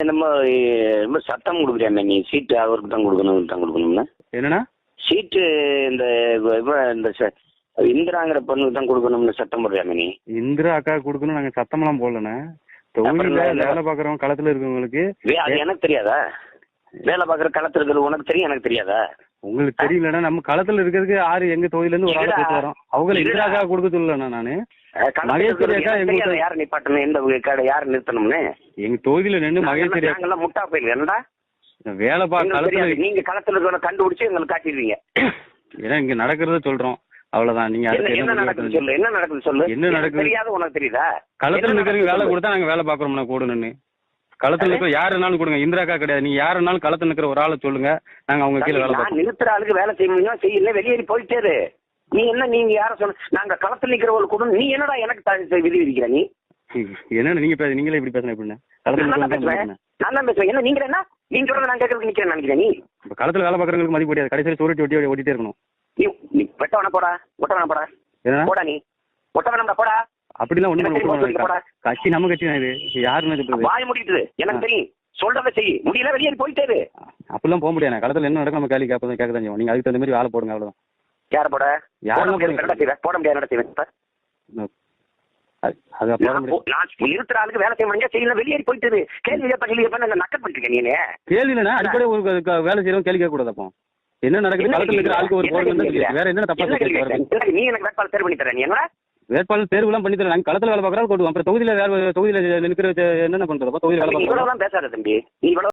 நம்ம ரொம்ப சத்தம் கொடுக்குறியாமே நீ. சீட்டு அவருக்கு தான் கொடுக்கணும்னா என்னண்ணா சீட்டு இந்த இந்திராங்கிற பொண்ணுக்கு தான் கொடுக்கணும்னு சத்தம் போடுறியாமே நீ. இந்திரா அக்கா கொடுக்கணும் நாங்க சத்தமெல்லாம் போடலண்ணே. தொழில வேலை பாக்குறவங்க களத்துல இருக்கவங்களுக்கு அது எனக்கு தெரியாதா? வேலை பாக்குற களத்துல இருக்கிறது உனக்கு தெரியும், எனக்கு தெரியாதா? உங்களுக்கு தெரியலண்ணா. நம்ம களத்துல இருக்கிறதுக்கு ஆறு எங்க தொழில இருந்து ஒரு ஆளை போட்டு வரோம். அவங்க இந்திரா அக்கா கொடுக்க சொல்லலண்ணா. நானு மகேஸ்வரி அக்கா எங்க யாரு நிப்பாட்டணும், எந்த யாரு நிறுத்தணும்னு எங்க தொகுதியில நின்று மகேஸ்வரி அக்கா முட்டா போயிருக்கு. என்னடா வேலை களத்துல நீங்க களத்துல இருக்கிற கண்டுபிடிச்சு எங்களுக்கு காட்டிடுவீங்க. ஏன்னா இங்க நடக்கிறத சொல்றோம், அவ்வளவுதான். நீங்க என்ன நடக்குது சொல்லு, என்ன நடக்குது சொல்லு. என்ன நடக்குது தெரியாது உனக்கு தெரியுதா? களத்துல இருக்கிறவங்க வேலை கொடுத்தா நாங்க வேலை பாக்குறோம்னா கூட நின்று களத்துல இருக்கிற யாருனாலும் கொடுங்க. இந்திரா அக்கா கிடையாது. நீங்க யாருனாலும் களத்துல இருக்கிற ஒரு ஆளை சொல்லுங்க, நாங்க அவங்க கீழே வேலை பார்ப்போம். நிறுத்துற ஆளுக்கு வேலை செய்ய முடியும், செய்யல வெளியேறி போயிட்டே. நீ என்ன நீங்க யார சொல்ல நாங்க களத்துல நிக்கிறவங்களுக்கு கூட நீ என்னடா எனக்கு விதி விதிக்கிற நீ? என்ன நீங்க நீங்களே இப்படி பேசுறேன் எப்படின்னா? நான் தான் பேசுவேன். என்ன நீங்க என்ன நீங்க சொல்றத நான் கேட்கறதுக்கு நிக்கிறேன் நினைக்கிறேன். நீ களத்துல வேலை பாக்குறவங்களுக்கு மதிப்பு முடியாது. கடைசியில் சோறு ஒட்டி ஓட்டிட்டே இருக்கணும். நீ வெட்ட வேணா போடா, ஒட்ட வேணா போடா, போடா நீ ஒட்ட வேணாம்டா போடா. அப்படிலாம் ஒண்ணு கட்சி நம்ம கட்சி தான். இது யாருன்னு வாய முடிக்குது எனக்கு தெரியும். சொல்றத செய்ய முடியல, வெளியேறி போயிட்டே. அப்படிலாம் போக முடியாது. களத்துல என்ன நடக்கும் நம்ம கேள்வி கேட்க தான் செய்வோம். நீங்க அதுக்கு தகுந்த மாதிரி வேலை போடுங்க, அவ்வளவுதான். யார போட யாரும் போட முடியாது நடத்தி இருக்கிற ஆளுக்கு வேலை செய்ய முடிஞ்சா செய்யல, வெளியேறி போயிட்டு கேள்வி நக்கல் பண்ணிருக்கேன். நீ கேள்வி அடிப்படை ஒரு வேலை செய்யறோம் கேள்வி கேட்க கூடாது. அப்போ என்ன நடக்குது களத்துல இருக்கிற ஆளுக்கு ஒரு வேற என்ன தப்பா நீ எனக்கு வேட்பாளர் தேர்வு பண்ணி தரேன். என்ன வேட்பாளர் தேர்வுலாம் பண்ணி தரேன். நாங்க களத்துல வேலை பார்க்கறோம். அப்புறம் தொகுதியில வேற தொகுதியில நிற்கிற என்னென்ன பண்றதப்போ தொகுதியில் வேலை பார்க்கறோம். பேசாத தம்பி, நீ